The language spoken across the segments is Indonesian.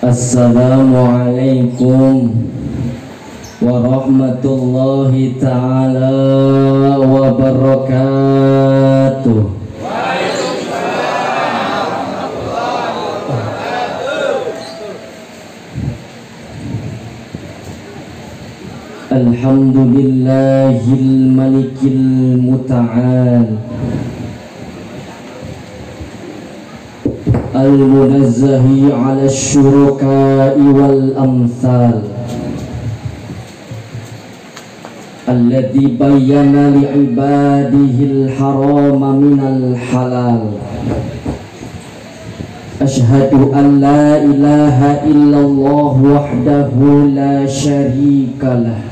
Assalamualaikum warahmatullahi ta'ala wabarakatuh. Alhamdulillahil malikil muta'al al-munazzahi ala syuraka'i wal amthal alladhi bayyana li'ibadihil harama minal halal. Ashhadu an la ilaha illallah wahdahu la syarikalah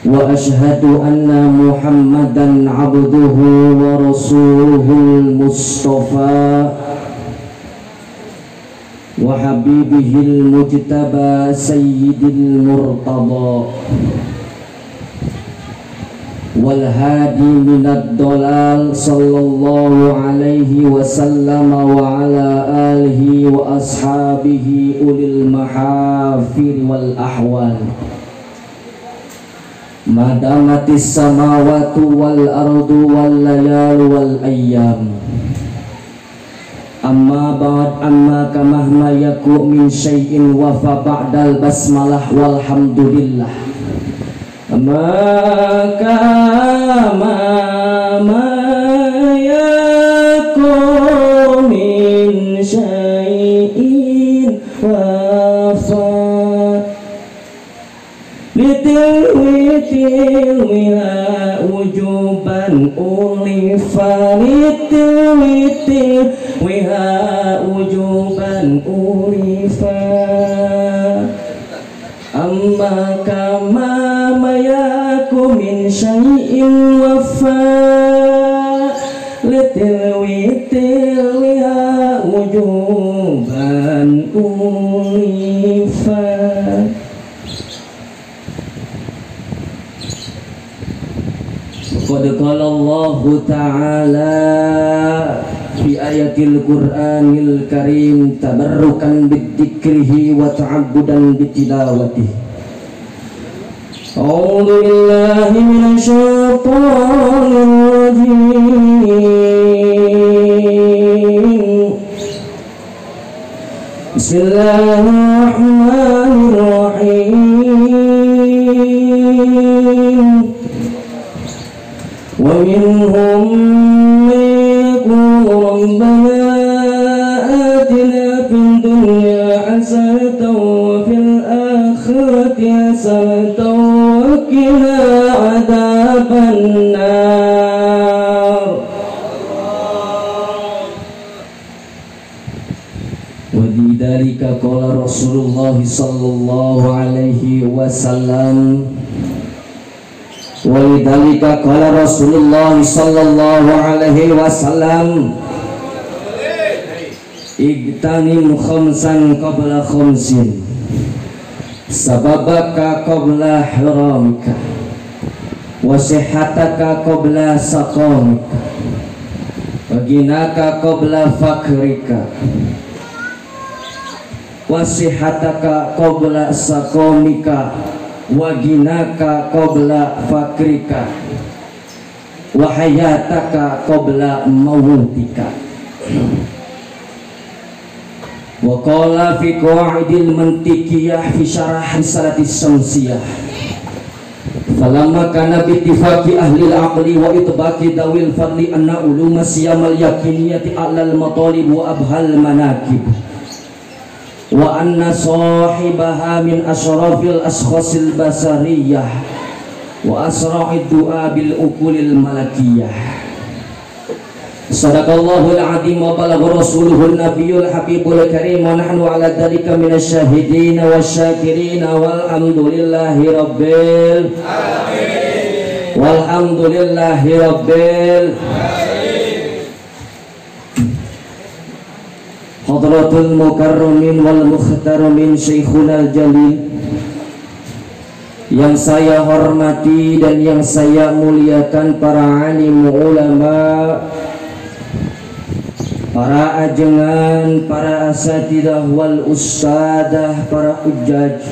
wa ashhadu anna Muhammadan abduhu wa rasuluhul mustafa wa habibihil mujtaba sayyidil murtada wal hadi minad dolal sallallahu alaihi wasallam wa ala alihi wa ashabihi ulil mahafir wal ahwal madamatis samawatu wal ardu wal layal wal ayyam. Amma ba'd, amma kamahma yaku min syai'in wa fa ba'dal basmalah walhamdulillah. Amma kamahma yaku min syai'in wa fa litil wila wujuban ulifa litil wila wujuban ulifa amma kama mayaku min syai'in wafa litil wila wujuban ulifa. Qad qala Allah Ta'ala fi ayatil Qur'anil Karim tabarrukan bidzikrihi wa ta'abbudan bitilawatihi. A'udzu billahi minasy syaithanir rajim. Bismillahirrahmanirrahim. ومنهم من يقول ربنا آتنا في الدنيا حسنة وفي الآخرة حسنة وقنا عذاب النار. ولذلك قال رسول الله صلى الله عليه وسلم Walidhalika qala Rasulullah sallallahu alaihi wasallam igtanim khamsan qabla khamsin sababaka qabla haramika wa sihhataka qabla saqamika wa ginaka qabla fakrika wa sihhataka qabla saqamika wa ginaka qabla fakrika wa hayataka qabla mautika. Wa qala fi qawaidil mantiqiyah fi syarah risalatis samsiyah falamma kana bi ittifaqi ahli al-aqli wa itbaqi dawil fadli anna uluma siyamal yakiniyati a'lal matalib wa abhal manakib wa anna sahibaha min asyrafil askhasil basariyah wa asra'id du'a bil ukulil malakiyah. Sadaqallahul azim wa balagha rasuluhun nabiyul habibul karim wa nahnu ala dzalika minasy syahidin wasyakirin walhamdulillahi rabbil alamin walhamdulillahi rabbil Hadratul mukarramin wal muhtaramin Syekhunal Jalil, yang saya hormati dan yang saya muliakan para alim ulama, para ajengan, para asatidah wal ustadah, para hujjaj,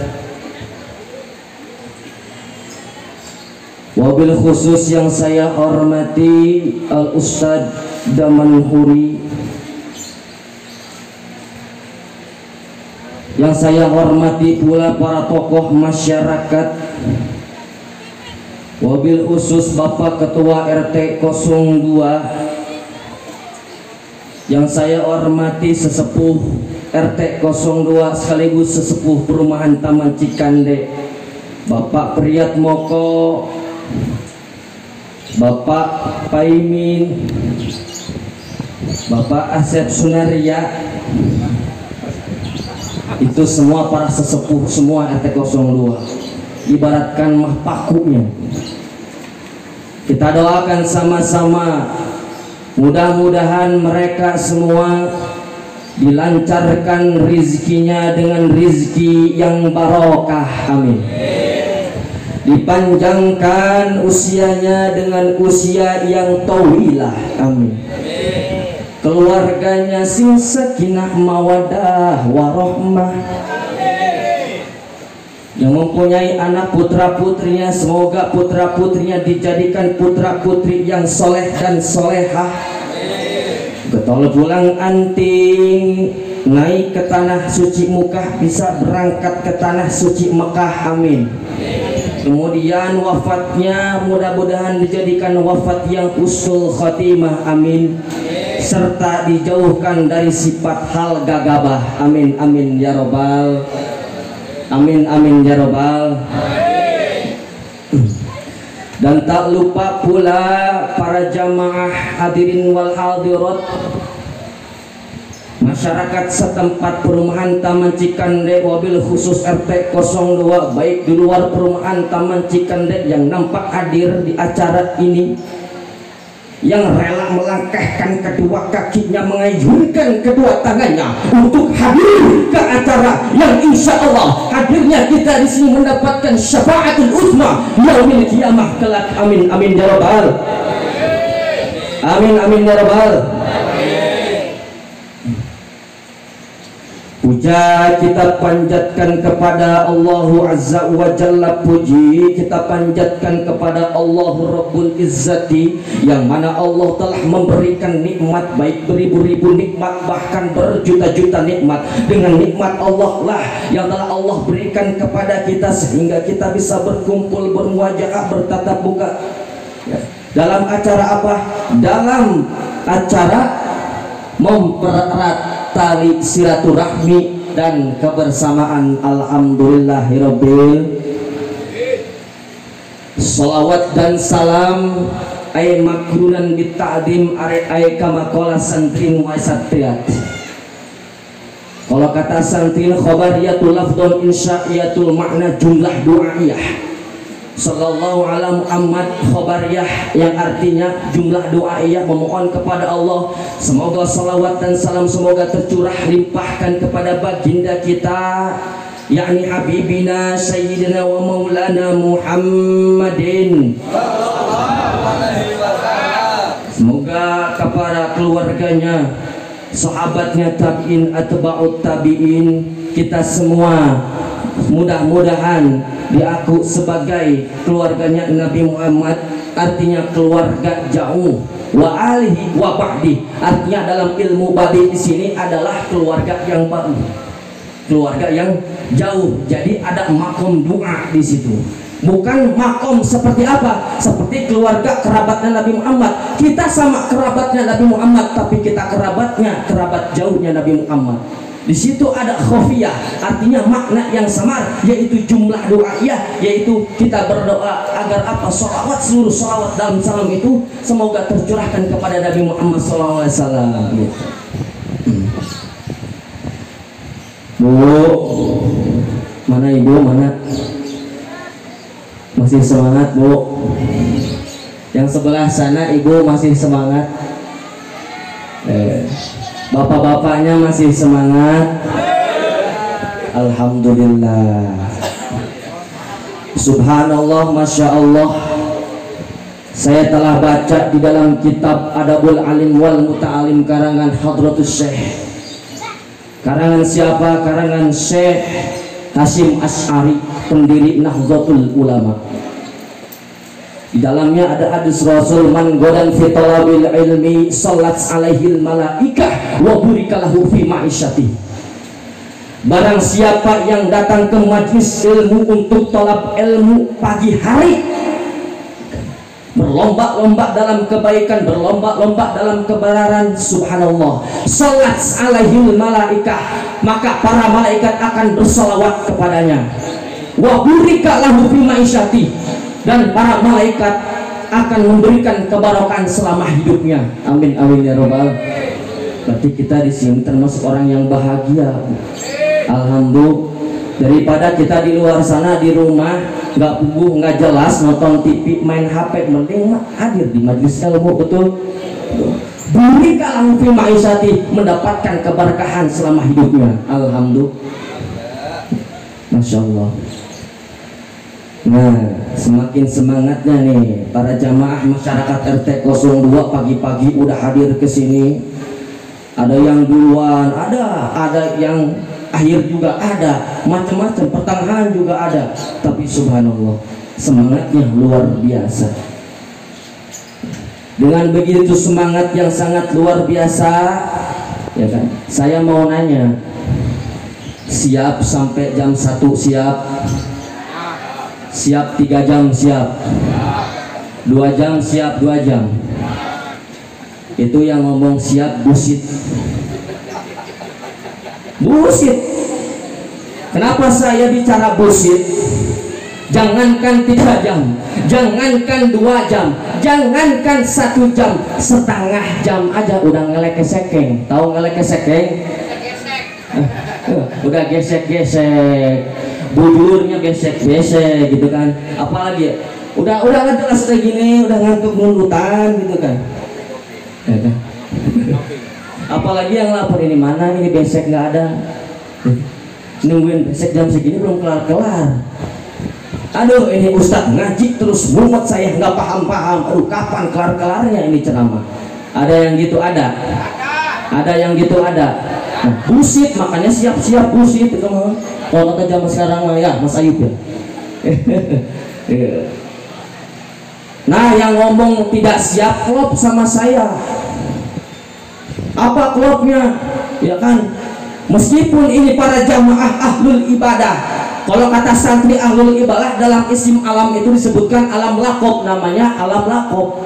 wabil khusus yang saya hormati Al Ustadz Daman Huri, yang saya hormati pula para tokoh masyarakat, wabil khusus Bapak Ketua RT 02, yang saya hormati sesepuh RT 02 sekaligus sesepuh perumahan Taman Cikande, Bapak Priyat Moko, Bapak Paimin, Bapak Asep Sunaria, itu semua para sesepuh semua RT 02, ibaratkan mah pakunya. Kita doakan sama-sama, mudah-mudahan mereka semua dilancarkan rizkinya dengan rizki yang barokah, amin. Dipanjangkan usianya dengan usia yang tawilah, amin. Keluarganya sing sakinah mawadah warohmah, yang mempunyai anak putra putrinya semoga putra putrinya dijadikan putra putri yang soleh dan solehah. Getol pulang anting naik ke tanah suci Mekah, bisa berangkat ke tanah suci Mekah, amin. Kemudian wafatnya mudah-mudahan dijadikan wafat yang usul khatimah, amin. Serta dijauhkan dari sifat hal gagabah, amin amin ya robbal, amin amin ya robbal. Dan tak lupa pula para jamaah hadirin wal hadirat, masyarakat setempat perumahan Taman Cikande, wabil khusus RT 02, baik di luar perumahan Taman Cikande yang nampak hadir di acara ini, yang rela melangkahkan kedua kakinya, mengayunkan kedua tangannya untuk hadir ke acara yang insya Allah hadirnya kita di sini mendapatkan syafaatul uzma yaumil qiyamah kelak, amin amin ya rabbal, amin amin ya rabbal. Puja kita panjatkan kepada Allah Azza wa Jalla, puji kita panjatkan kepada Allah Rabbul Izzati, yang mana Allah telah memberikan nikmat, baik beribu-ribu nikmat bahkan berjuta-juta nikmat. Dengan nikmat Allah lah yang telah Allah berikan kepada kita sehingga kita bisa berkumpul, bermuajahah, bertatap muka. Dalam acara apa? Dalam acara mempererat tali silaturahmi dan kebersamaan. Alhamdulillahirabbil. Salawat dan salam ay makrunan bita'dim ay kama qala santrin wa satriat. Kalau kata santrin khabariyatul lafdun insya'iyatul makna jumlah du'aiyah. Sallallahu ala Muhammad khobariyah, yang artinya jumlah doaiyah, memohon kepada Allah semoga salawat dan salam semoga tercurah limpahkan kepada baginda kita, yakni habibina sayyidina wa maulana Muhammadin. Semoga kepada keluarganya, sahabatnya, tabi'in, atba'ut tabi'in, kita semua mudah-mudahan diaku sebagai keluarganya Nabi Muhammad, artinya keluarga jauh, wa alihi wa ba'di, artinya dalam ilmu badi di sini adalah keluarga yang baru, keluarga yang jauh. Jadi ada makom doa di situ. Bukan makom seperti apa? Seperti keluarga kerabatnya Nabi Muhammad. Kita sama kerabatnya Nabi Muhammad, tapi kita kerabatnya kerabat jauhnya Nabi Muhammad. Di situ ada khofiyah, artinya makna yang samar, yaitu jumlah doaiyah, yaitu kita berdoa agar apa? Sholawat, seluruh sholawat dalam salam itu semoga tercurahkan kepada Nabi Muhammad SAW. Bu, mana ibu, mana? Masih semangat bu? Yang sebelah sana ibu masih semangat? Bapak-bapaknya masih semangat? Alhamdulillah. Subhanallah, Masya Allah. Saya telah baca di dalam kitab Adabul Alim wal Muta'alim karangan Hadratus Syekh. Karangan siapa? Karangan Syekh Hasyim Asy'ari, pendiri Nahdlatul Ulama. Di dalamnya ada hadis Rasul, man godan fi talabil ilmi sallat alaihil malaikah wa burikalahu fi ma'isyati. Barang siapa yang datang ke majlis ilmu untuk talab ilmu pagi hari, berlomba-lomba dalam kebaikan, berlomba-lomba dalam kebenaran, subhanallah, salat alaihil malaikah, maka para malaikat akan bersalawat kepadanya. Wa burika lahu fi ma'isyati, dan para malaikat akan memberikan kebarokan selama hidupnya. Amin amin ya robbal. Berarti kita di sini termasuk orang yang bahagia. Alhamdulillah. Daripada kita di luar sana di rumah nggak puguh, nggak jelas, nonton TV, main HP, mending hadir di majelis ilmu. Betul. Burika lahu fi ma'isyati, mendapatkan keberkahan selama hidupnya. Alhamdulillah. Masya Allah. Nah, semakin semangatnya nih para jamaah masyarakat RT 02 pagi-pagi udah hadir ke sini. Ada yang duluan, ada yang akhir juga ada, macam-macam, pertengahan juga ada. Tapi subhanallah, semangatnya luar biasa. Dengan begitu semangat yang sangat luar biasa, ya kan? Saya mau nanya, siap sampai jam 1 siap? Siap 3 jam siap? 2 jam siap 2 jam? Itu yang ngomong siap busit. Bullshit. Kenapa saya bicara bullshit? Jangankan 3 jam, jangankan 2 jam, jangankan 1 jam, setengah jam aja udah ngelek-sekeng. Tahu ngelek-sekeng? Udah gesek-gesek, bujurnya gesek-gesek gitu kan. Apalagi udah nggak jelas kayak gini, udah ngantuk ngundutan gitu kan. Apalagi yang lapor, ini mana ini besek nggak ada, nungguin besek jam segini belum kelar-kelar. Aduh, ini ustadz ngaji terus mumet, saya nggak paham-paham. Aduh, kapan kelar-kelarnya ini ceramah? Ada yang gitu ada yang gitu ada. Nah, busit, makanya siap-siap busit itu mah. Kalau kata zaman sekarang mah ya Mas Ayub ya. Nah, yang ngomong tidak siap klop sama saya. Apa klopnya? Ya kan, meskipun ini para jamaah ahlul ibadah, kalau kata santri ahlul ibadah dalam isim alam itu disebutkan alam lakob, namanya alam lakob.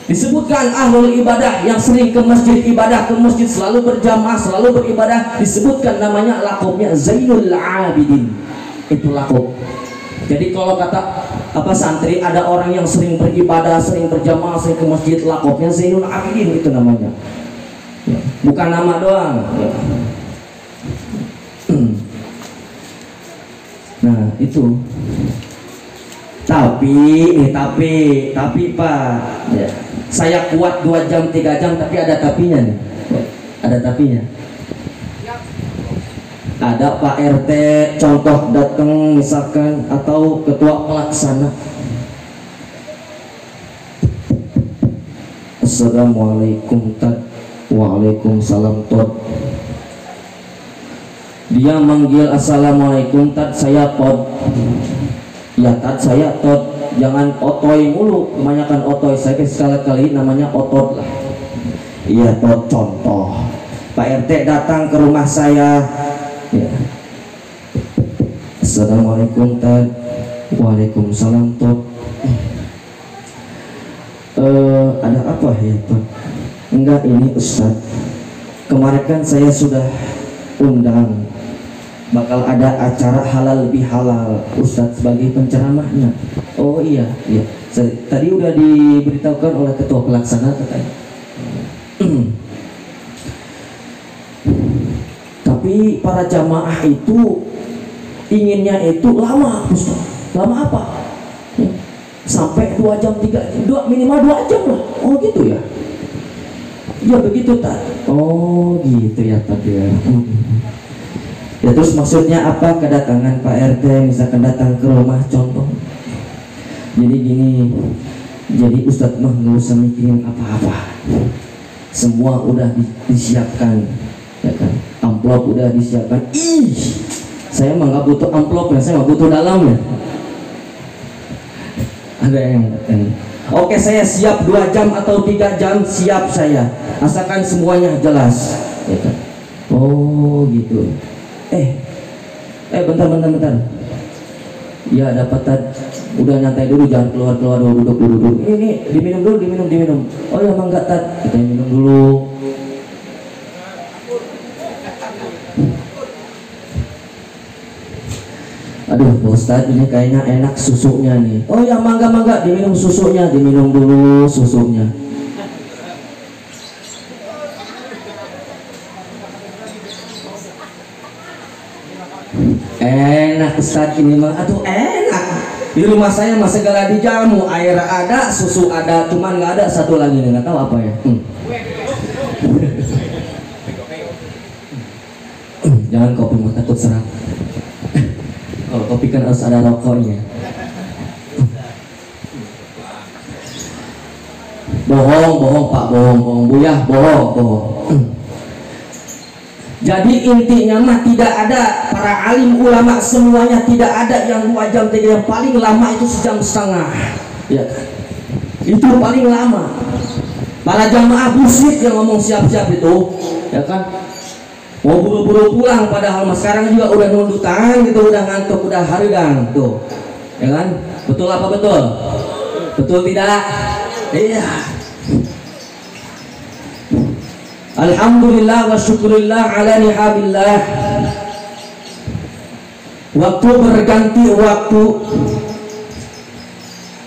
Disebutkan ahlul ibadah yang sering ke masjid, ibadah ke masjid, selalu berjamaah, selalu beribadah, disebutkan namanya lakobnya Zainul Abidin. Itu lakob. Jadi kalau kata apa santri, ada orang yang sering beribadah, sering berjamaah, sering ke masjid, lakobnya Zainul Abidin, itu namanya. Bukan nama doang. Nah itu. Tapi Pak, ya, saya kuat 2 jam 3 jam, tapi ada tapinya nih. Ada tapinya. Ada Pak RT contoh datang misalkan, atau ketua pelaksana. Assalamualaikum Tad. Waalaikumsalam Tod. Dia manggil assalamualaikum Tad, saya Tod. Ya Tad, saya Tod. Jangan otoy mulu, kebanyakan otoy. Saya sekali-kali namanya otot lah. Iya Tod, contoh. Pak RT datang ke rumah saya, ya. Assalamualaikum Tad. Waalaikumsalam Tod. Ada apa ya Tod? Enggak, ini Ustadz, kemarin kan saya sudah undang, bakal ada acara halal bihalal, Ustadz sebagai penceramahnya. Oh iya, tadi udah diberitahukan oleh ketua pelaksana katanya. Tapi para jamaah itu inginnya itu lama, Ustadz. Lama apa? Sampai 2 jam 3 jam, minimal 2 jam lah. Oh gitu ya. Ya begitu tak? Oh gitu ya tadi ya. Ya terus maksudnya apa kedatangan Pak RT misalkan datang ke rumah contoh? Jadi gini, Jadi Ustadz mah nggak usah mikirin apa-apa, semua udah disiapkan, ya kan? Amplop udah disiapkan. Ih, saya mah nggak butuh amplopnya, saya nggak butuh dalamnya. Ada yang datang. Oke, saya siap 2 jam atau 3 jam, siap saya, asalkan semuanya jelas, ya kan? Oh gitu. Bentar. Ya dapat udah nyantai dulu, jangan keluar dulu, duduk. Ini diminum dulu, diminum. Oh ya mangga tat, kita minum dulu. Aduh, Pak Ustadz ini kayaknya enak susunya nih. Oh ya mangga, diminum susunya, diminum dulu susunya. Enak Ustadz ini mah, aduh enak. Di rumah saya mah segala dijamu, air ada, susu ada, cuman nggak ada satu lagi nih, nggak tahu apa ya. Jangan kopi mah takut serat. Kalau kopi kan harus ada rokoknya. Bohong Pak, bohong Buyah, bohong. Jadi intinya mah tidak ada, para alim ulama semuanya tidak ada yang 2 jam 3 jam, paling lama itu 1,5 jam, ya kan? Itu paling lama. Para jamaah busit yang ngomong siap-siap itu, ya kan? Mau buru-buru pulang, padahal mas sekarang juga udah nundutan gitu, udah ngantuk, udah harigang tuh, ya kan? Betul apa betul? Betul tidak? Iya. Alhamdulillah wa syukurillah ala ni'amillah. Waktu berganti waktu,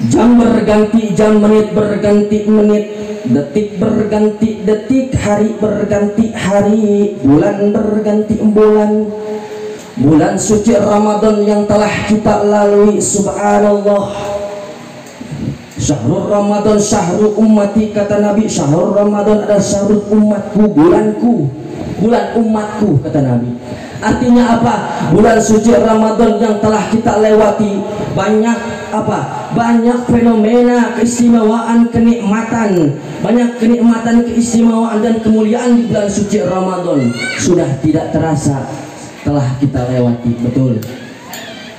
jam berganti jam, menit berganti menit, detik berganti detik, hari berganti hari, bulan berganti bulan. Bulan suci Ramadan yang telah kita lalui, subhanallah. Syahrul Ramadan syahrul ummati, kata Nabi. Syahrul Ramadan adalah syahrul umatku, bulanku, bulan umatku, kata Nabi. Artinya apa? Bulan suci Ramadan yang telah kita lewati, banyak apa? Banyak fenomena keistimewaan, kenikmatan, banyak kenikmatan, keistimewaan dan kemuliaan di bulan suci Ramadan sudah tidak terasa telah kita lewati, betul.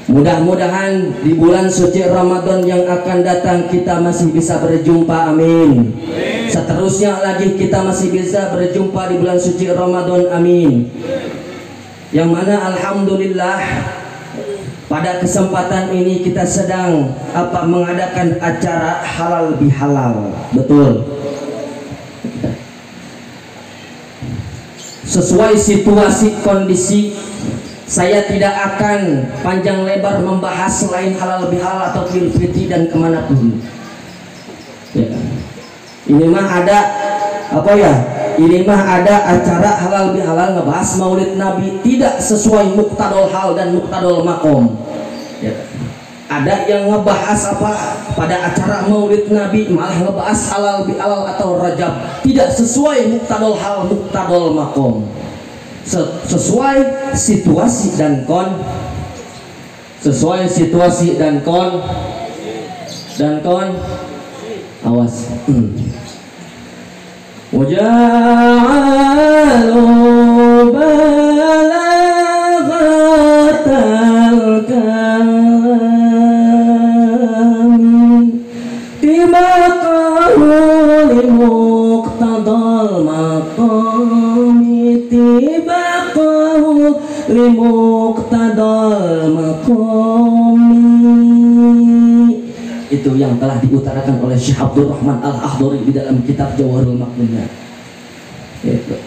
Mudah-mudahan di bulan suci Ramadan yang akan datang kita masih bisa berjumpa, amin. Seterusnya lagi kita masih bisa berjumpa di bulan suci Ramadan, amin. Yang mana alhamdulillah pada kesempatan ini kita sedang mengadakan acara halal bihalal, betul. Sesuai situasi kondisi, saya tidak akan panjang lebar membahas selain halal bihalal atau Idul Fitri dan kemanapun. Ya. Ini mah ada apa ya? Ini mah ada acara halal bihalal ngebahas Maulid Nabi, tidak sesuai muqtadul hal dan muqtadul makom. Ya. Ada yang ngebahas apa pada acara Maulid Nabi malah ngebahas halal bihalal atau Rajab, tidak sesuai muqtadul hal muqtadul makom. Sesuai situasi dan sesuai situasi dan awas. Waja'alu balaghatal kalam tibaqahu limuqtadal maqami, tibaqahu limuqtadal maqami. Itu yang telah diutarakan oleh Syekh Abdul Rahman Al-Akhdari di dalam kitab Jawharul Maknunnya. Itu.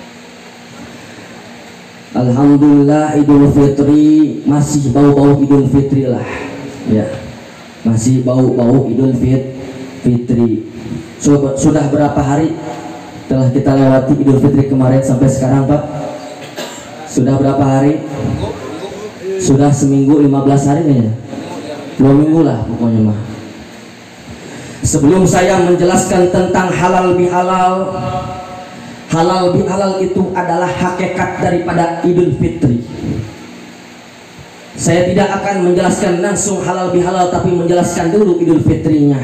Alhamdulillah Idul Fitri masih bau-bau Idul Fitri lah, ya, masih bau-bau Idul Fitri. Sudah berapa hari telah kita lewati Idul Fitri kemarin sampai sekarang, Pak? Sudah berapa hari? Sudah seminggu 15 hari kayaknya, 2 minggu lah pokoknya mah. Sebelum saya menjelaskan tentang halal bihalal, halal bihalal itu adalah hakikat daripada Idul Fitri. Saya tidak akan menjelaskan langsung halal bihalal, tapi menjelaskan dulu Idul Fitrinya.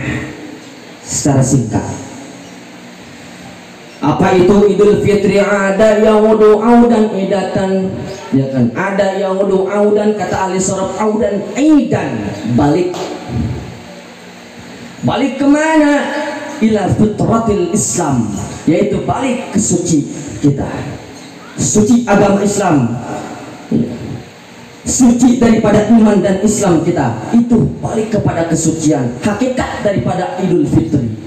secara singkat. Apa itu Idul Fitri? Ada yaudu audan idatan, ya kan? Ada yaudu audan, kata ahli sorab, audan idan, balik. Balik kemana? Ila fitratil Islam, yaitu balik ke suci kita, suci agama Islam, suci daripada iman dan Islam kita. Itu balik kepada kesucian, hakikat daripada Idul Fitri.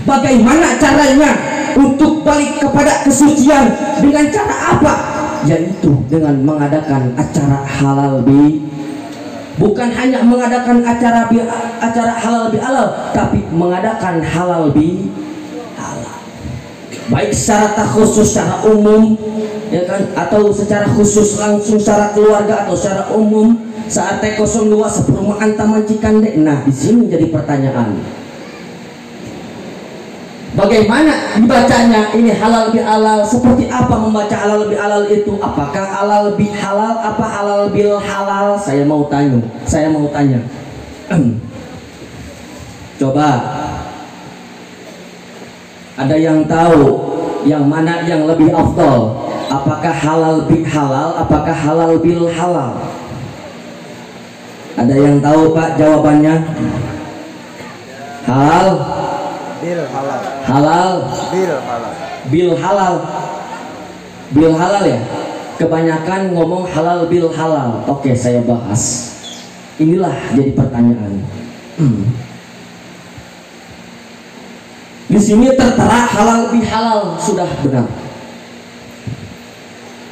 Bagaimana caranya untuk balik kepada kesucian? Dengan cara apa? Yaitu dengan mengadakan acara halal bi, bukan hanya mengadakan acara halal bi halal, tapi mengadakan halal bi halal, baik secara khusus, secara umum, ya kan, atau secara khusus langsung secara keluarga atau secara umum. Saat T02 seperumahan Taman Cikande. Nah, di sini jadi pertanyaan, bagaimana dibacanya ini halal bi halal? Seperti apa membaca halal bi halal itu? Apakah halal bi halal, apa halal bil halal? Saya mau tanya. Coba, ada yang tahu yang mana yang lebih afdal? Apakah halal bi halal, apakah halal bil halal? Ada yang tahu Pak jawabannya? Halal bil halal. Halal bil halal. Bil halal. Bil halal ya. Kebanyakan ngomong halal bil halal. Oke, saya bahas. Inilah jadi pertanyaan. Di sini tertera halal bil halal, sudah benar.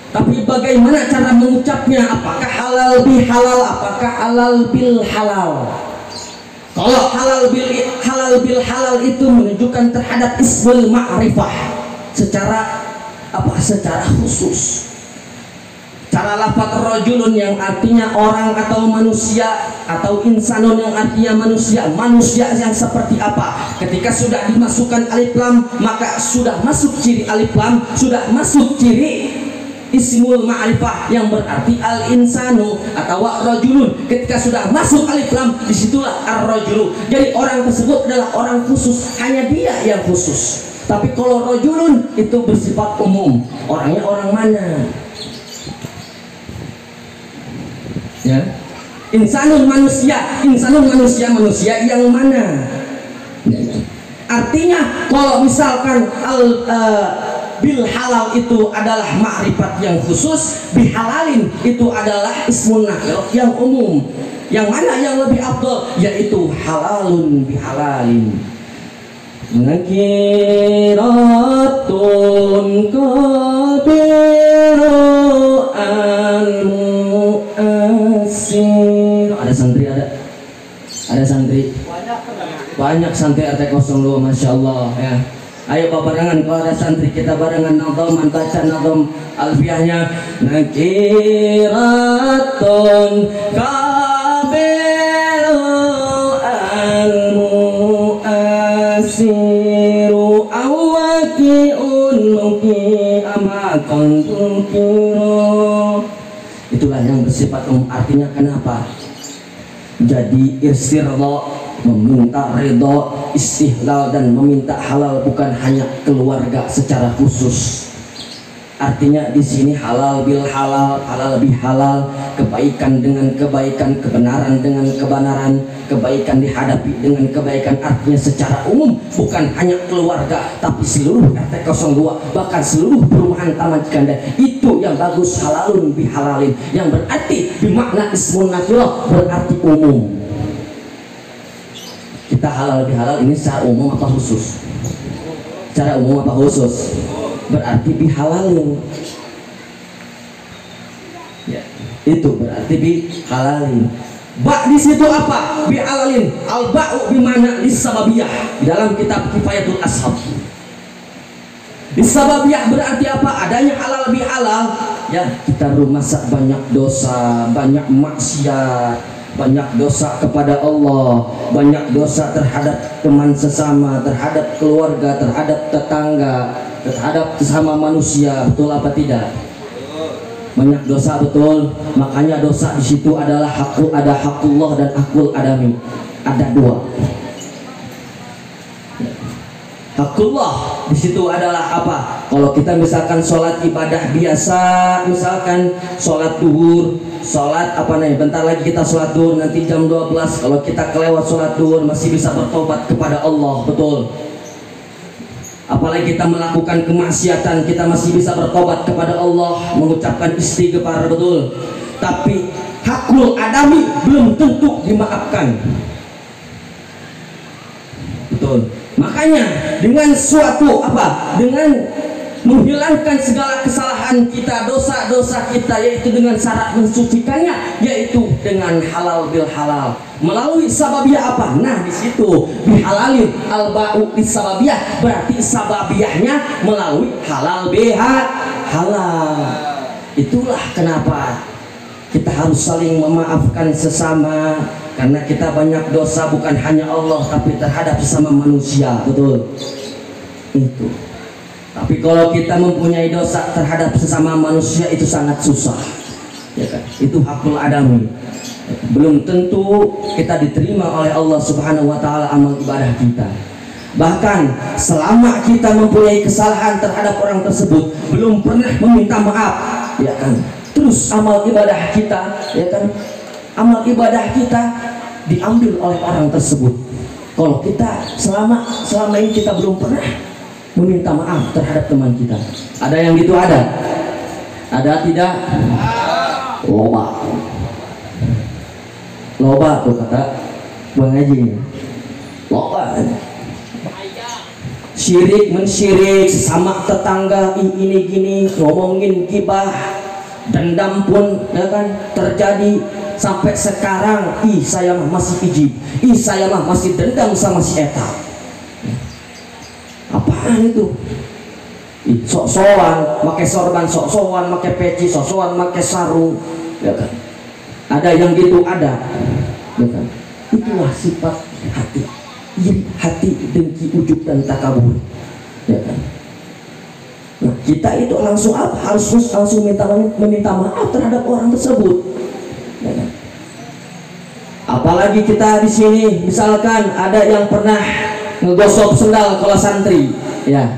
Tapi bagaimana cara mengucapnya? Apakah halal bil halal, apakah halal bil halal? Kalau halal bil halal itu menunjukkan terhadap ismul ma'rifah secara apa? Secara khusus. Cara lafaz rajulun yang artinya orang atau manusia, atau insanun yang artinya manusia. Manusia yang seperti apa? Ketika sudah dimasukkan alif lam, maka sudah masuk ciri alif lam, sudah masuk ciri ismul ma'rifah yang berarti al insanu atau rajulun. Ketika sudah masuk alif lam, disitulah ar-rajulu. Jadi orang tersebut adalah orang khusus, hanya dia yang khusus. Tapi kalau rajulun itu bersifat umum, orangnya orang mana? Ya, insanun manusia yang mana? Artinya kalau misalkan bil halal itu adalah ma'rifat yang khusus, bihalalin itu adalah ismun nakir yang umum. Yang mana yang lebih afdal? Yaitu halalun bihalalin. Nakiratun kabiru al-mu'asir. Ada santri banyak santri RT02, Masya Allah ya. Ayo Pak barengan, kalau ada santri kita barengan nadham, baca nadham alfiahnya. Nakiratun kabiru al-mu'asiru awaki'un muki amakon tukiru. Itulah yang bersifat umum. Artinya kenapa? Jadi irsirlo, meminta ridho, istihlal, dan meminta halal, bukan hanya keluarga secara khusus. Artinya di sini halal bil halal, halal bi halal, kebaikan dengan kebaikan, kebenaran dengan kebenaran, kebaikan dihadapi dengan kebaikan. Artinya secara umum, bukan hanya keluarga, tapi seluruh RT02, bahkan seluruh perumahan Taman Cikande. Itu yang bagus, halalun bi halalin, yang berarti bermakna ismun nakirah, berarti umum. Kita halal bi halal ini secara umum apa khusus? Secara umum apa khusus? Berarti bihalalin ya, itu berarti bihalalin. Ba di situ apa? Bihalalin. Al ba'u bimana disababiyah. Di dalam kitab Kifayatul Ashab, disababiyah berarti apa? Adanya halal bihalal ya. Kita rumasak banyak dosa, banyak maksiat, banyak dosa kepada Allah, banyak dosa terhadap teman sesama, terhadap keluarga, terhadap tetangga, terhadap sesama manusia. Betul apa tidak? Banyak dosa, betul. Makanya dosa di situ adalah hakul, ada hakullah dan hakul adami. Ada dua. Hakullah di situ adalah apa? Kalau kita misalkan sholat ibadah biasa, misalkan sholat duhur, sholat apa nih? Bentar lagi kita sholat duhur, nanti jam 12. Kalau kita kelewat sholat duhur masih bisa bertobat kepada Allah, betul. Apalagi kita melakukan kemaksiatan, kita masih bisa bertobat kepada Allah, mengucapkan istighfar, betul. Tapi hakul adami belum tentu dimaafkan, betul. Makanya dengan suatu apa? Dengan menghilangkan segala kesalahan kita, dosa-dosa kita, yaitu dengan syarat mensucikannya, yaitu dengan halal bil halal. Melalui sababiyah apa? Nah di situ bihalalin alba'u bisababiyah, berarti sababiyahnya melalui halal biha halal. Itulah kenapa kita harus saling memaafkan sesama, karena kita banyak dosa bukan hanya Allah tapi terhadap sesama manusia, betul. Itu. Tapi kalau kita mempunyai dosa terhadap sesama manusia itu sangat susah, ya kan? Itu hakul adami. Belum tentu kita diterima oleh Allah Subhanahu wa taala amal ibadah kita. Bahkan selama kita mempunyai kesalahan terhadap orang tersebut, belum pernah meminta maaf, ya kan? Terus amal ibadah kita, ya kan? Amal ibadah kita diambil oleh orang tersebut. Kalau kita selama ini kita belum pernah meminta maaf terhadap teman kita. Ada yang gitu, ada tidak? Loba tuh kata Bang Haji. Loba. Syirik mensyirik sesama tetangga, ini gini, ngomongin gibah, dendam pun, ya kan, terjadi. Sampai sekarang saya mah masih ijib, saya mah masih dendam sama si eta. Apaan itu? Sok-sokan pakai sorban, sok-sokan pakai peci, sok-sokan pakai sarung, ya kan? Ada yang gitu, ada, ya kan? Itulah sifat hati, iri hati, dengki, ujub dan takabur, ya kan? Nah, kita itu langsung apa? Harus langsung meminta maaf terhadap orang tersebut. Ya kan? Apalagi kita di sini, misalkan ada yang pernah ngegosok sendal kalau santri, ya.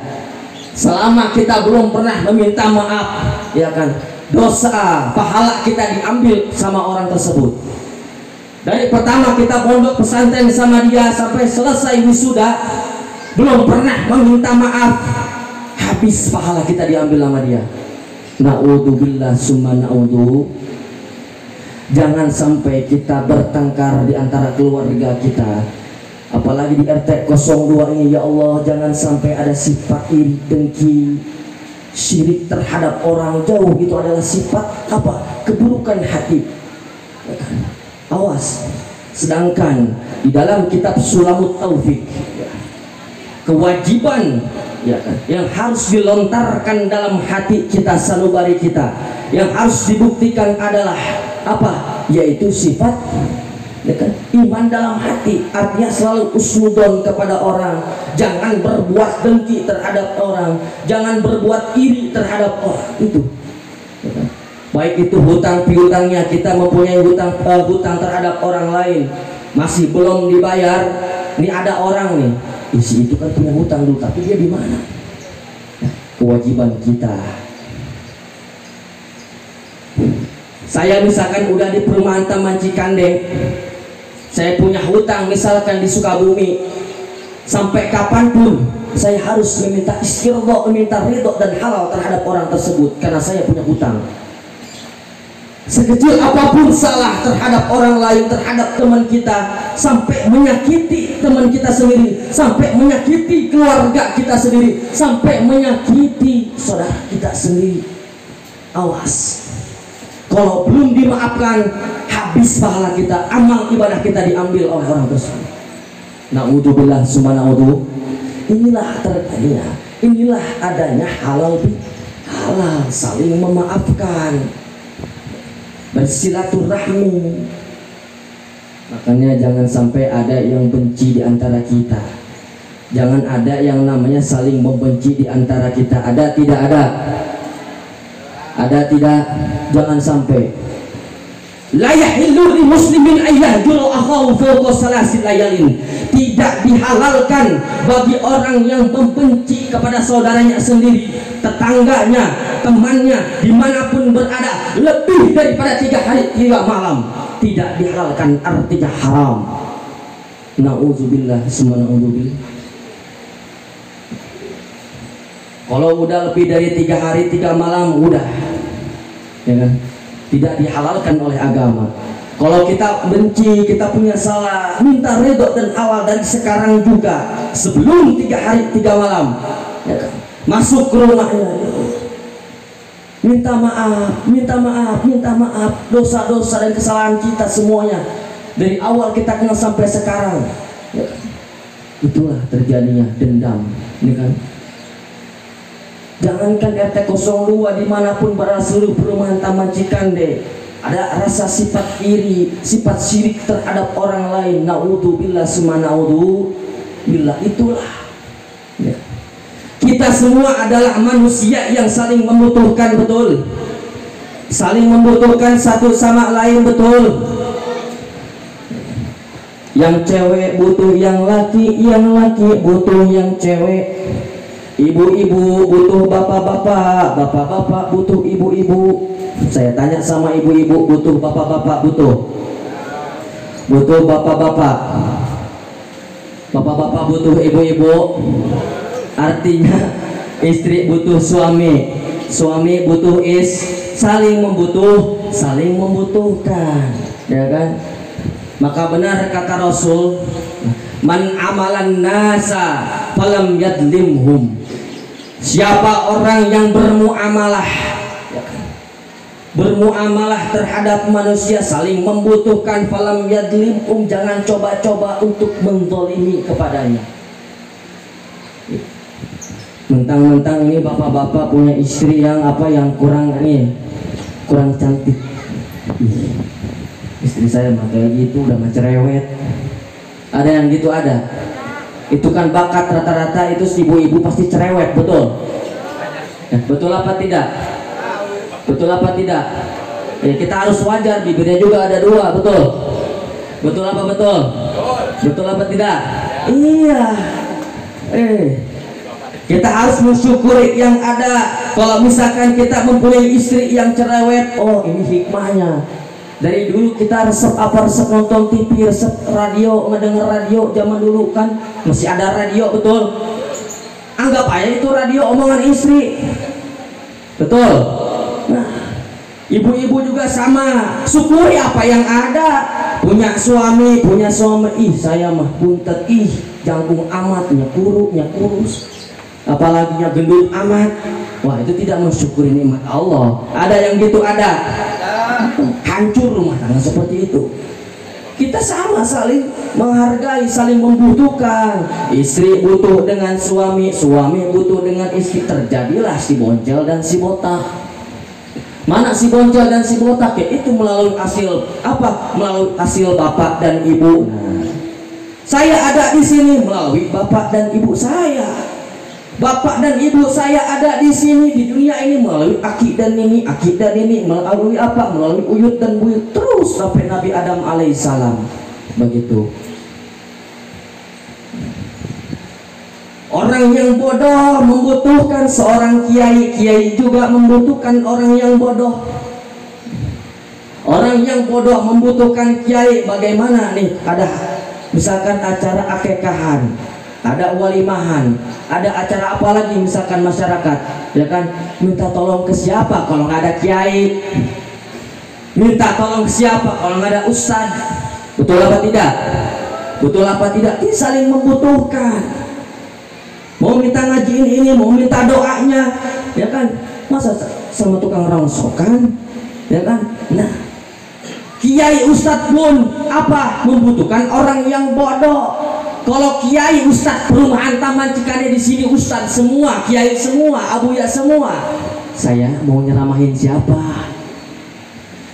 Selama kita belum pernah meminta maaf, ya kan, dosa pahala kita diambil sama orang tersebut. Dari pertama kita pondok pesantren sama dia sampai selesai wisuda, belum pernah meminta maaf, habis pahala kita diambil sama dia. Na'udzubillah summa na'udzu. Jangan sampai kita bertengkar di antara keluarga kita, apalagi di RT 02 ini, ya Allah, jangan sampai ada sifat iri, dengki, syirik terhadap orang. Jauh, itu adalah sifat apa? Keburukan hati. Awas. Sedangkan di dalam kitab Sulamut Taufik, kewajiban, ya kan, yang harus dilontarkan dalam hati kita, sanubari kita, yang harus dibuktikan adalah apa? Yaitu sifat, ya kan, iman dalam hati. Artinya selalu usnudon kepada orang, jangan berbuat dengki terhadap orang, jangan berbuat iri terhadap orang. Itu, ya kan? Baik itu hutang piutangnya, kita mempunyai hutang terhadap orang lain, masih belum dibayar. Ini ada orang nih, isi itu kan punya hutang dulu, tapi dia di mana? Nah, kewajiban kita. Saya misalkan udah di perumahan Taman Cikandeng, saya punya hutang misalkan di Sukabumi, sampai kapanpun saya harus meminta istighfar, meminta ridho dan halal terhadap orang tersebut, karena saya punya hutang. Sekecil apapun salah terhadap orang lain, terhadap teman kita, sampai menyakiti teman kita sendiri, sampai menyakiti keluarga kita sendiri, sampai menyakiti saudara kita sendiri, awas. Kalau belum dimaafkan, habis pahala kita, amal ibadah kita diambil oleh orang tersebut. Na'udzubillah summa na'udzu. Inilah terjadinya, inilah adanya halal halal, saling memaafkan, bersilaturahmi. Makanya jangan sampai ada yang benci di antara kita. Jangan ada yang namanya saling membenci di antara kita. Ada tidak ada? Ada tidak? Jangan sampai. La yahillu li muslimin ayyahjuru akhahu fawqa salasil layalin. Tidak dihalalkan bagi orang yang membenci kepada saudaranya sendiri, tetangganya, temannya, dimanapun berada, lebih daripada 3 hari 3 malam. Tidak dihalalkan, artinya haram. Na'udzubillah, summa na'udzubillah. Kalau udah lebih dari 3 hari 3 malam, udah, ya kan? Tidak dihalalkan oleh agama. Kalau kita benci, kita punya salah, minta redho dan awal dari sekarang juga, sebelum 3 hari 3 malam, ya kan? Masuk ke rumahnya, minta maaf, minta maaf, minta maaf, dosa-dosa dan kesalahan kita semuanya dari awal kita kenal sampai sekarang, ya kan? Itulah terjadinya dendam, ini kan. Jangankan RT 02 dimanapun berada seluruh perumahan Taman Cikande, ada rasa sifat iri, sifat syirik terhadap orang lain. Naudzubillah summa naudzubillah. Itulah, ya. Kita semua adalah manusia yang saling membutuhkan, betul? Saling membutuhkan satu sama lain, betul? Yang cewek butuh yang laki butuh yang cewek. Ibu-ibu butuh bapak-bapak, bapak-bapak butuh ibu-ibu. Saya tanya sama ibu-ibu, butuh bapak-bapak, butuh bapak-bapak, bapak-bapak butuh ibu-ibu. Artinya istri butuh suami, suami butuh saling membutuhkan, ya kan? Maka benar kata Rasul, man amalan nasa falam yadlimhum. Siapa orang yang bermuamalah, bermuamalah terhadap manusia, saling membutuhkan, falam yadlimhum, jangan coba-coba untuk menzalimi kepadanya. Mentang-mentang ini bapak-bapak punya istri yang kurang cantik. Istri saya mah kayak gitu, udah mah cerewet. Ada yang gitu, ada. Itu kan bakat rata-rata itu ibu-ibu pasti cerewet, betul? Ya, betul apa tidak? Betul apa tidak? Ya, kita harus wajar, bibirnya juga ada 2, betul? Betul apa betul? Betul apa tidak? Iya. Kita harus mensyukuri yang ada. Kalau misalkan kita mempunyai istri yang cerewet, oh ini hikmahnya. Dari dulu kita resep nonton TV, resep radio, ngedenger radio. Zaman dulu kan masih ada radio, betul? Anggap aja itu radio omongan istri, betul? Nah, ibu-ibu juga sama, syukuri apa yang ada. Punya suami, ih saya mah buntet, ih jangkung amat, nya kurus, apalagi gendut amat. Wah, itu tidak mensyukuri nikmat Allah. Ada yang gitu, ada. Hancur rumah tangga seperti itu. Kita sama, saling menghargai, saling membutuhkan. Istri butuh dengan suami, suami butuh dengan istri. Terjadilah si boncel dan si botak. Mana si boncel dan si botak? Ya itu melalui hasil apa? Melalui hasil bapak dan ibu. Nah, saya ada di sini melalui bapak dan ibu saya. Bapak dan ibu saya ada di sini di dunia ini melalui aki dan ini melalui apa? Melalui uyut dan buyut, terus sampai Nabi Adam alaihissalam. Begitu. Orang yang bodoh membutuhkan seorang kiai, kiai juga membutuhkan orang yang bodoh. Orang yang bodoh membutuhkan kiai. Bagaimana nih? Ada misalkan acara akekahan, ada walimahan, ada acara apa lagi misalkan masyarakat, ya kan, minta tolong ke siapa kalau nggak ada kiai? Minta tolong ke siapa kalau nggak ada ustad? Betul apa tidak? Betul apa tidak? Ini saling membutuhkan. Mau minta ngajiin ini, mau minta doanya, ya kan? Masa sama tukang rongsokan, ya kan? Nah, kiai ustad pun apa? Membutuhkan orang yang bodoh. Kalau kiai ustad perumahan Taman Cikande di sini ustad semua, kiai semua, abuya semua. Saya mau nyeramahin siapa?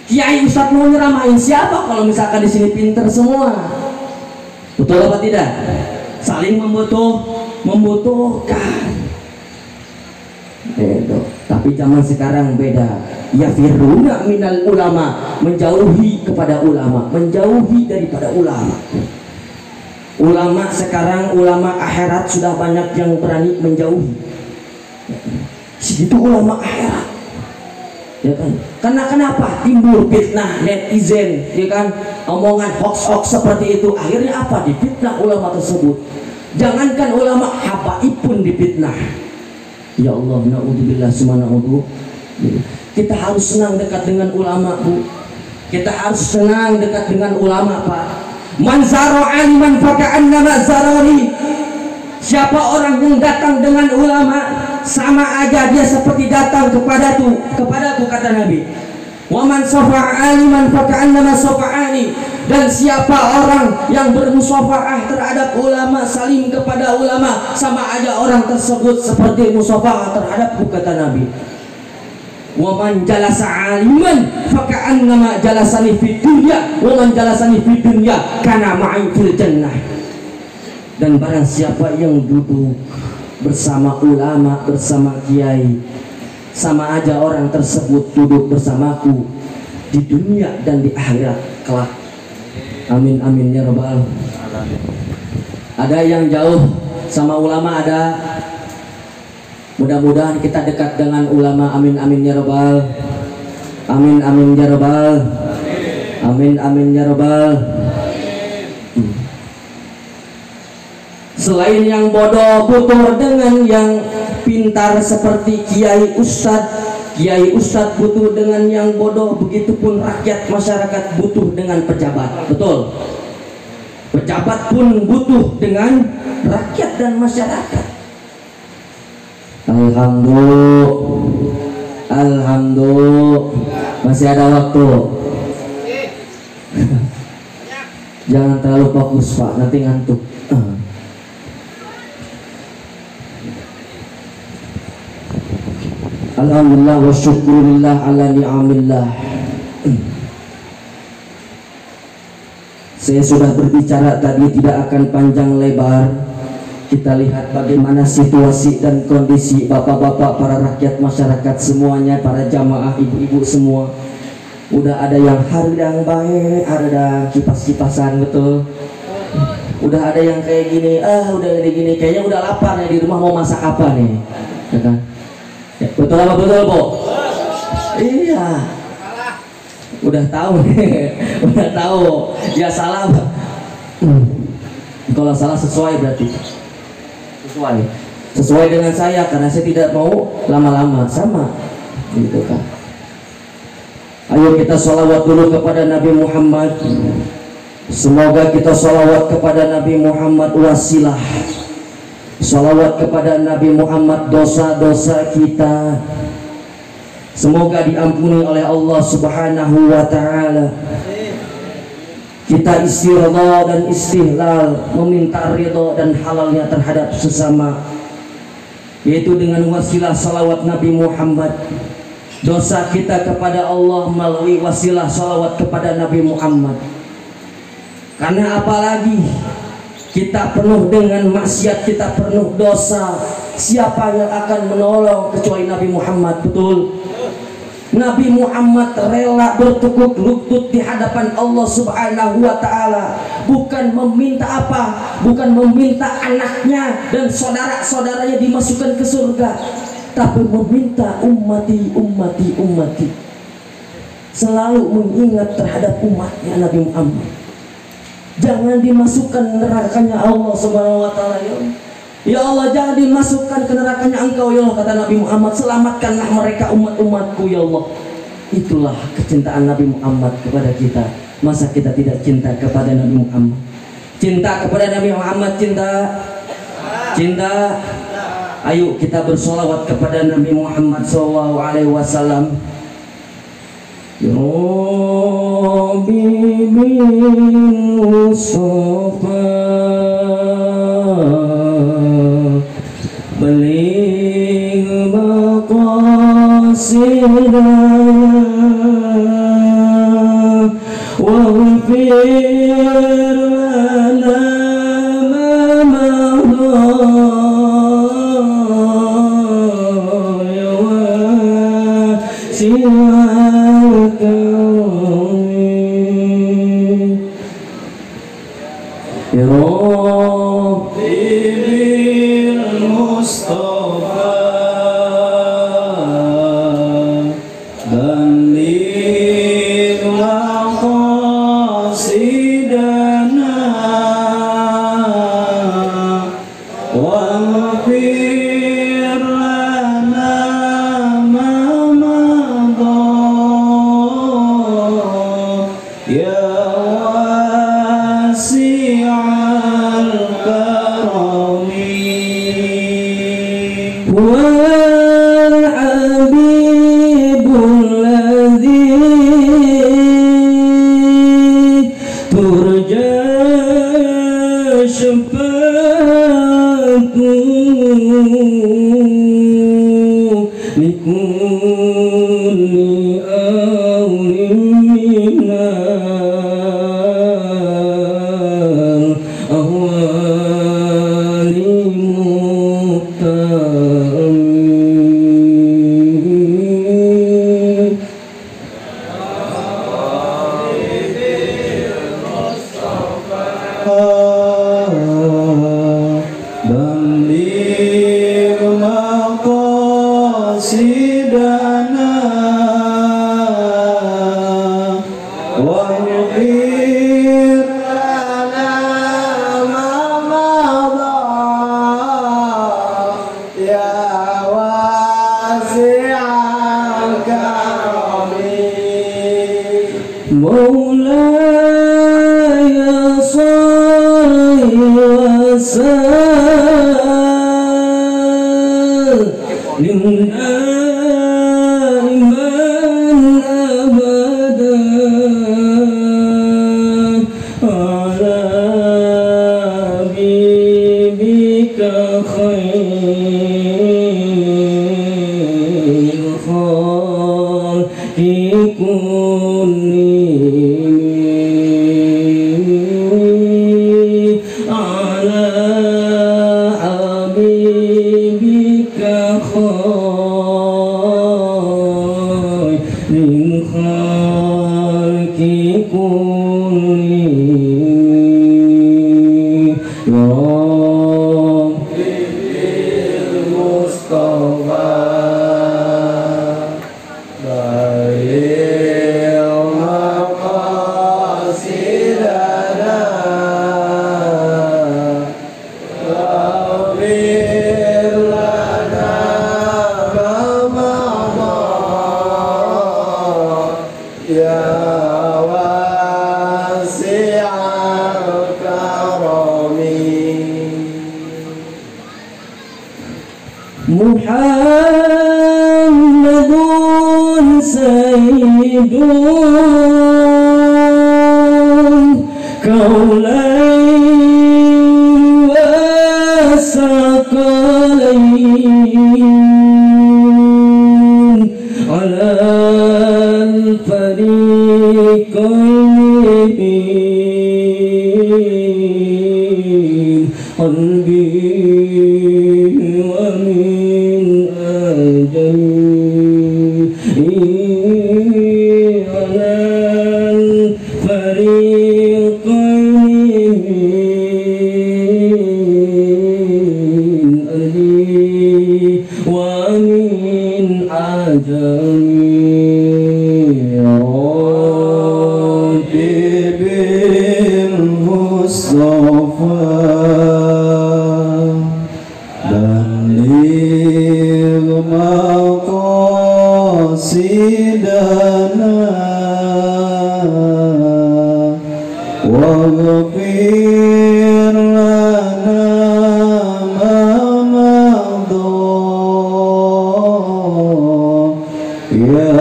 Kiai ustad mau nyeramahin siapa kalau misalkan di sini pinter semua? Betul apa tidak? Saling membutuhkan. Tapi zaman sekarang beda. yafiruna minal ulama, menjauhi kepada ulama, menjauhi daripada ulama. Ulama sekarang, ulama akhirat sudah banyak yang berani menjauhi. Segitu ulama akhirat, ya kan? Karena kenapa? Timbul fitnah netizen, ya kan? Omongan hoax seperti itu, akhirnya apa? Difitnah ulama tersebut. Jangankan ulama, habaib pun difitnah. Ya Allah, naudzubillah subhanahu. Kita harus senang dekat dengan ulama, Bu. Kita harus senang dekat dengan ulama, Pak. Man zara aliman faka'annama zarani. Siapa orang yang datang dengan ulama, sama aja dia seperti datang kepadaku kata Nabi. Wa man safa'a aliman faka'annama safa'ani. Dan siapa orang yang bermusafaah terhadap ulama, salim kepada ulama, sama aja orang tersebut seperti musafaah terhadapku, kata Nabi. Wa man jalasa aliman faka'annama jalasani fid dunya wa man jalasani fid dunya kana ma'i fil jannah. Dan barang siapa yang duduk bersama ulama, bersama kiai, sama aja orang tersebut duduk bersamaku di dunia dan di akhirat kelak. Amin amin ya rabbal alamin. Ada yang jauh sama ulama, ada. Mudah-mudahan kita dekat dengan ulama. Amin amin ya rabbal. Amin amin ya rabbal. Amin amin ya rabbal. Selain yang bodoh butuh dengan yang pintar seperti kiai ustadz. Kiai ustadz butuh dengan yang bodoh, begitupun rakyat masyarakat butuh dengan pejabat. Betul. Pejabat pun butuh dengan rakyat dan masyarakat. Alhamdulillah, masih ada waktu. Jangan terlalu fokus, Pak, nanti ngantuk. Alhamdulillah wa syukurillah ala ni'amillah. Saya sudah berbicara tadi, tidak akan panjang lebar. Kita lihat bagaimana situasi dan kondisi bapak-bapak, para rakyat masyarakat semuanya, para jamaah, ibu-ibu semua. Udah ada yang hardang baik, ada kipas-kipasan, betul. Udah ada yang kayak gini, udah gini, kayaknya udah lapar nih, di rumah mau masak apa nih, ya kan? Ya, betul apa betul, Bu? Iya. Udah tahu nih, udah tahu. Ya salah. Kalau salah sesuai berarti. Sesuai dengan saya, karena saya tidak mau lama-lama sama, gitu kan. Ayo kita sholawat dulu kepada Nabi Muhammad. Semoga kita sholawat kepada Nabi Muhammad wasilah. Sholawat kepada Nabi Muhammad dosa-dosa kita semoga diampuni oleh Allah Subhanahu wa ta'ala. Kita istighfar dan istihlal, meminta ridho dan halalnya terhadap sesama, yaitu dengan wasilah salawat Nabi Muhammad. Dosa kita kepada Allah melalui wasilah salawat kepada Nabi Muhammad. Karena apalagi kita penuh dengan maksiat, kita penuh dosa, siapa yang akan menolong kecuali Nabi Muhammad? Betul. Nabi Muhammad rela bertekuk lutut di hadapan Allah Subhanahu wa ta'ala, bukan meminta apa, bukan meminta anaknya dan saudara-saudaranya dimasukkan ke surga, tapi meminta ummati, ummati, ummati. Selalu mengingat terhadap umatnya Nabi Muhammad. Jangan dimasukkan nerakanya Allah Subhanahu wa ta'ala, ya Allah. Ya Allah, jangan dimasukkan ke nerakanya Engkau, ya Allah, kata Nabi Muhammad. Selamatkanlah mereka, umat-umatku, ya Allah. Itulah kecintaan Nabi Muhammad kepada kita. Masa kita tidak cinta kepada Nabi Muhammad? Cinta kepada Nabi Muhammad, cinta. Ayo kita bersolawat kepada Nabi Muhammad SAW. Rabbi bin Mustafa baligh maqasidana wa ghfir lana ma madha ya wasi'a Mustafa balligh maqasidana waghfir lana ma madha ya wasi'al karami wal habibul ladzi turja syafa'atu likulli awlin minal ahwali muqtamin balligh maqasidana waghfir lana ma madha ya wasi'al karami Maulaya salli wa sallim daiman abadan ala habibika khairil khalqi kullihim ala habibika khairil khalqi kullihim ya Rabbil Mustafa balligh maqasidana waghfir lana ma madha ya wasi'al karami Muhammadun sayyidun kaulain wa sakalain ala al-fariqain qalbi wa min ajami ala al-fariqain qalbi wa min ajami ya Rabbi bil Mustafa balligh maqasidana waghfir lana ma madha ya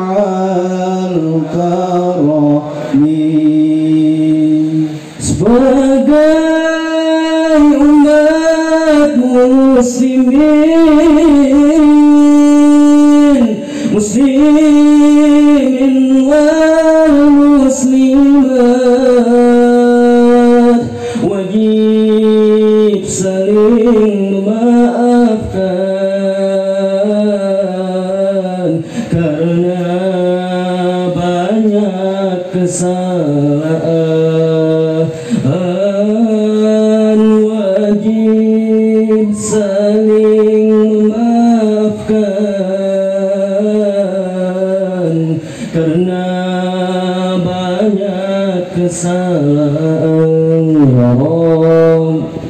wasi'al karami sebagai umat muslimin wal muslimat wajib saling memaafkan karena banyak kesalahan wa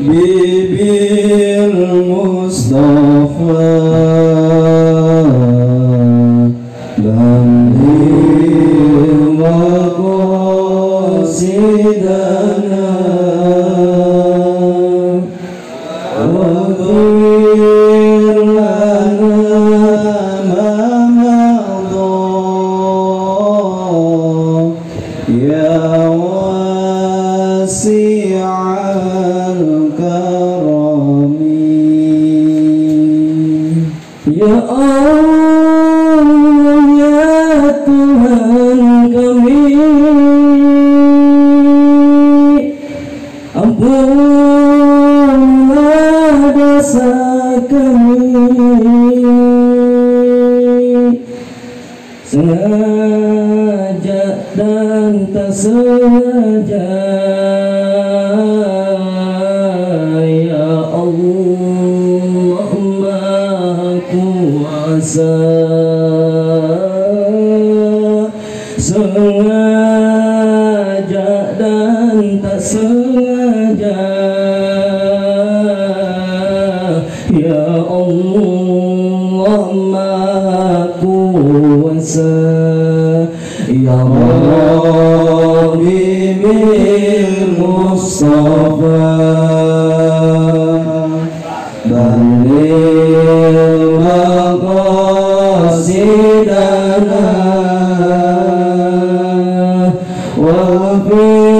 Bibir Mustafa Bangil maqasidana Waghfir lana ma madha Ya wasi'al karami Ya Allah ya Tuhan kami ampunlah dosa kami sengaja dan tak sengaja ya Allah Maha Kuasa sengaja dan tak sengaja ya Allah Maha Kuasa ya Rabbi bil Mustafa Baligh maqasidana waghfir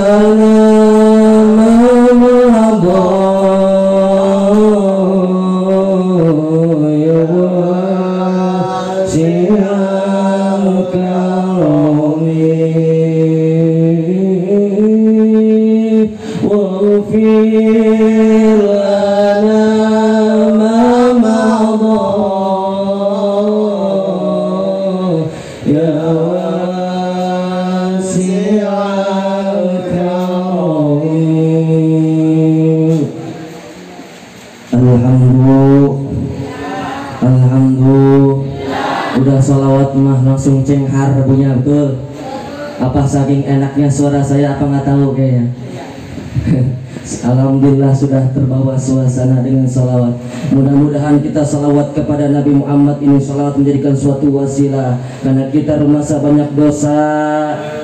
lana ma madha ya wasi'al karami waghfir lana ma madha ya Alhamdulillah udah sholawat mah langsung cenghar punya betul apa saking enaknya suara saya apa nggak tahu kayaknya Alhamdulillah sudah terbawa suasana dengan sholawat. Mudah-mudahan kita sholawat kepada Nabi Muhammad ini sholawat menjadikan suatu wasilah karena kita rumasa banyak dosa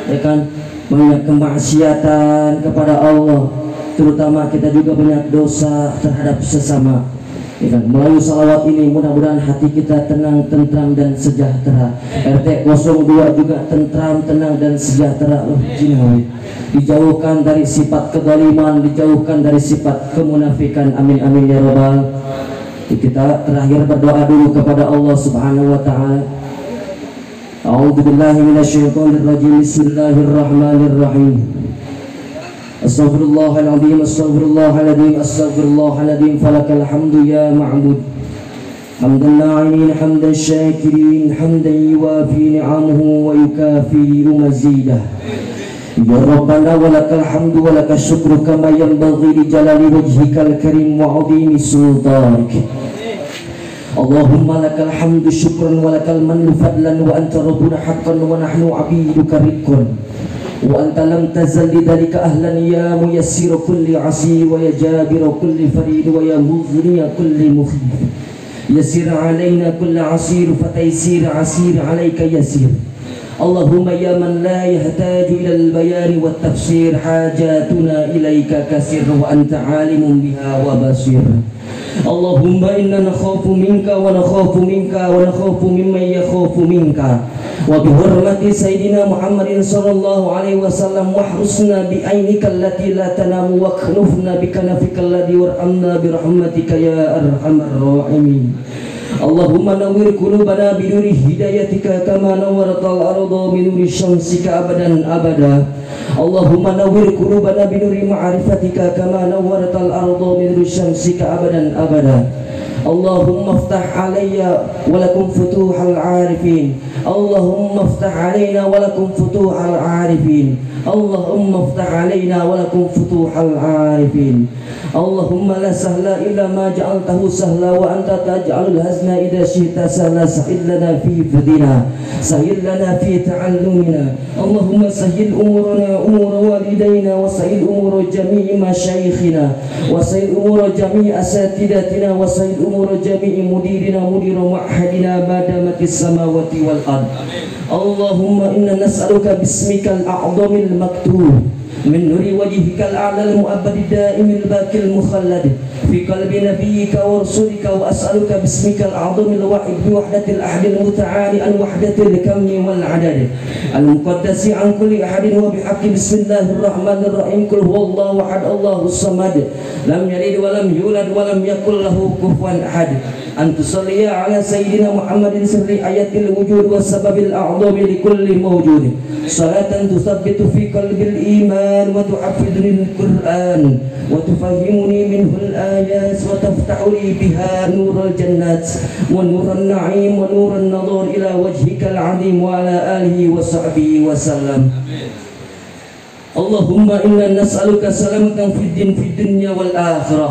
ya kan, banyak kemaksiatan kepada Allah, terutama kita juga banyak dosa terhadap sesama ya kan. Melalui salawat ini mudah-mudahan hati kita tenang, tentram dan sejahtera. RT 02 juga tentram, tenang dan sejahtera. Dijauhkan dari sifat kezaliman, dijauhkan dari sifat kemunafikan. Amin amin ya rabbal. Kita terakhir berdoa dulu kepada Allah Subhanahu wa taala. A'udzubillahi minasyaitonir rajim. Bismillahirrahmanirrahim. Astaghfirullahaladzim, astaghfirullahaladzim, astaghfirullahaladzim. Falakal hamdu ya ma'bud. Hamdan na'imin, hamdan syakirin, hamdan yuwafi ni'amuhu wa yukafi mazidah. Ya Rabbana walakal hamdu walakal syukru kama yanbaghi li jalali wajhikal karim wa 'azimi sultanik. Allahumma lakal hamdu syukran walakal mannu fadlan wa anta rabbuna haqqan wa nahnu 'abiduka riqqan. Wa anta lam tazal lidzalika ahlan ya muyassir kulli asir wa ya jabir kulli farid wa ya mughni kulli mukhif. Yassir alaina kulli asir fataysir asir alayka yasir. Allahumma ya man la yahtaju ila al-bayan wa tafsir hajatuna ilayka kasir wa anta alimun biha wa basir. Allahumma inna nakhafu minka wa nakhafu minka wa nakhafu mimman yakhafu minka wa bihurmati sayyidina Muhammadin sallallahu alaihi wasallam wahrusna bi ainika allati la tanamu wa khnufna bi kanafika alladhi warhamna bi rahmatika ya arhamar rahimin. Allahumma nawwir qulubana bi nuri hidayatika kama nawwaratal arda bi nuri syamsika abadan abada. Allahumma nawwir qulubana bi nuri ma'rifatika kama nawwaratal arda bi nuri syamsika abadan abada. اللهم افتح علي ولكم فتوح العارفين اللهم افتح علينا ولكم فتوح العارفين اللهم افتح علينا ولكم فتوح العارفين اللهم لا سهل إلا ما جعلته سهلا وأنت تجعل الحزن إذا شئت سهلا سهل لنا في فدنا سهل لنا في تعلمنا اللهم سهل أمورنا أمور والدينا وسهل أمور جميع مشايخنا وسهل أمور جميع أساتذتنا وسهل أمور جميع مديرنا مدير معهدنا ما دامت السماوات والأرض اللهم إنا نسألك باسمك الأعظم المكتوب من نور وجهك الأعلى المؤبد الدائم الباقي المخلد في قلب نبيك ورسولك وأسألك باسمك الأعظم الواحد بوحدة الأحد المتعالي عن وحدة الكم والعدد المقدس عن كل أحد وبحق بسم الله الرحمن الرحيم قل هو الله أحد الله الصمد لم يلد ولم يولد ولم يكن له كفوا أحد أن تصلي على سيدنا محمد سر آية الوجود والسبب الأعظم لكل موجود صلاة تثبت في قلب الإيمان وتحفظني القرآن وتفهمني منه الآيات وتفتح لي بها نور الجنات ونور النعيم ونور النظر إلى وجهك العظيم وعلى آله وصحبه وسلم. اللهم إنا نسألك سلامة في الدين في الدنيا والآخرة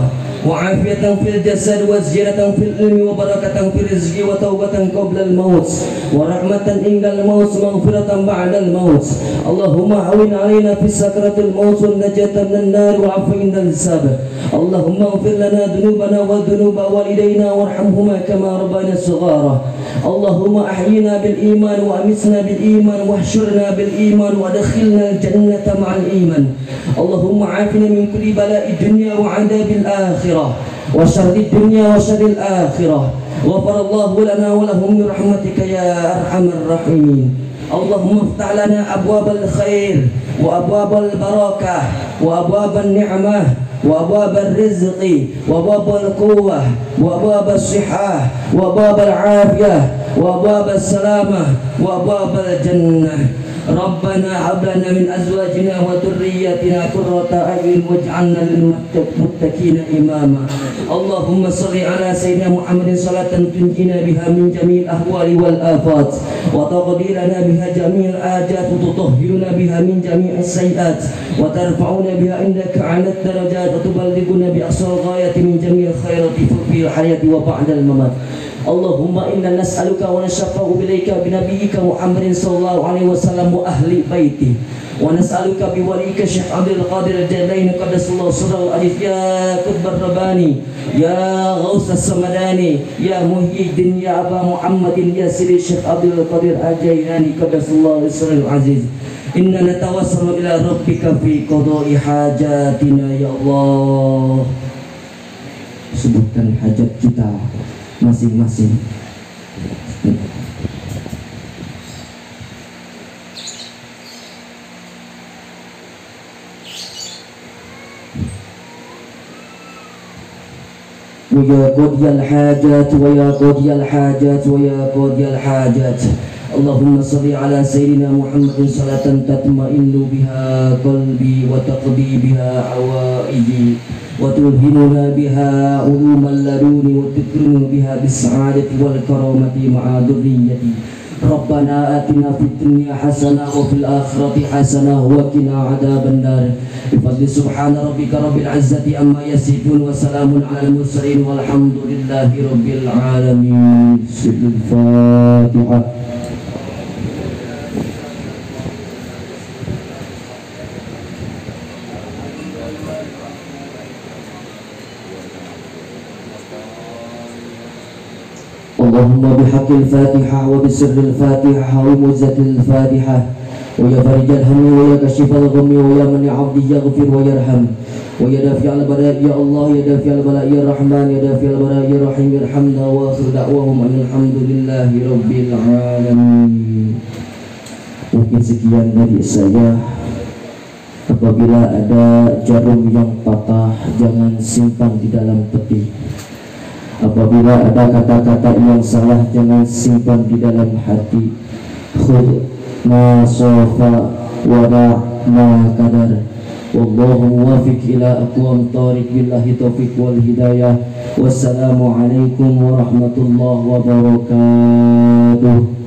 وعافية في الجسد وزيادة في العلم وبركة في الرزق وتوبة قبل الموت ورحمة عند الموت مغفرة بعد الموت. اللهم هون علينا في سكرة الموت والنجاة من النار وعفو عند الحساب. اللهم اغفر لنا ذنوبنا وذنوب والدينا وارحمهما كما ربنا صغارا. اللهم أحينا بالإيمان وأمتنا بالإيمان واحشرنا بالإيمان وادخلنا الجنة مع الإيمان. اللهم عافنا من كل بلاء الدنيا وعذاب الآخرة وشر الدنيا وشر الآخرة. غفر الله لنا ولهم برحمتك يا أرحم الراحمين. اللهم افتح لنا أبواب الخير وأبواب البركة وأبواب النعمة وأبواب الرزق وأبواب القوة وأبواب الصحة وأبواب العافية وأبواب السلامة وأبواب الجنة. ربنا هب لنا من أزواجنا وذرياتنا قرة أعين واجعلنا للمتقين إماما. اللهم صل على سيدنا محمد صلاة تنجينا بها من جميع الأهوال والآفات وتقضي لنا بها جميع الآجات وتطهرنا بها من جميع السيئات وترفعنا بها عندك على الدرجات وتبلغنا بأقصى الغاية من جميع الخيرات في الحياة وبعد الممات. اللهم إنا نسألك ونشفع إليك بنبيك محمد صلى الله عليه وسلم وأهل بيته ونسألك بوليك الشيخ عبد القادر الجيلاني قدس الله سره العزيز يا قطب الرباني يا غوث السمداني يا محيي الدين يا أبا محمد يا سيدي الشيخ عبد القادر الجيلاني قدس الله سره العزيز. إنا نتوسل إلى ربك في قضاء حاجاتنا ya Allah. Sebutkan hajat kita masing-masing. ويا قاضي الحاجات ويا قاضي الحاجات ويا قاضي الحاجات. اللهم صل على سيدنا محمد صلاة تطمئن بها قلبي وتقضي بها حوائجي وتلهمنا بها علوم اللدون وتكرم بها بالسعادة والكرامة مع ذريتي. ربنا آتنا في الدنيا حسنة وفي الآخرة حسنة وقنا عذاب النار. بفضل سبحان ربك رب العزة عما يصفون وسلام على المرسلين والحمد لله رب العالمين. الفاتحة. اللهم بحق الفاتحة وبسر الفاتحة ومعجزة الفاتحة ويا فرج الهم ويا كشف الغم ويا من عبد يغفر ويرحم ويا دافع البلاء يا الله يا دافع البلاء يا رحمن يا دافع البلاء يا رحيم ارحمنا واخر دعواهم ان الحمد لله رب العالمين. Mungkin sekian dari saya. Apabila ada jarum yang patah jangan simpan di dalam peti. Apabila ada kata-kata yang salah jangan simpan di dalam hati. Khudh ma safa wa ma qadar. Wallahu muwaffiq ila aqwam thariq billahi taufiq wal hidayah. Wassalamualaikum warahmatullahi wabarakatuh.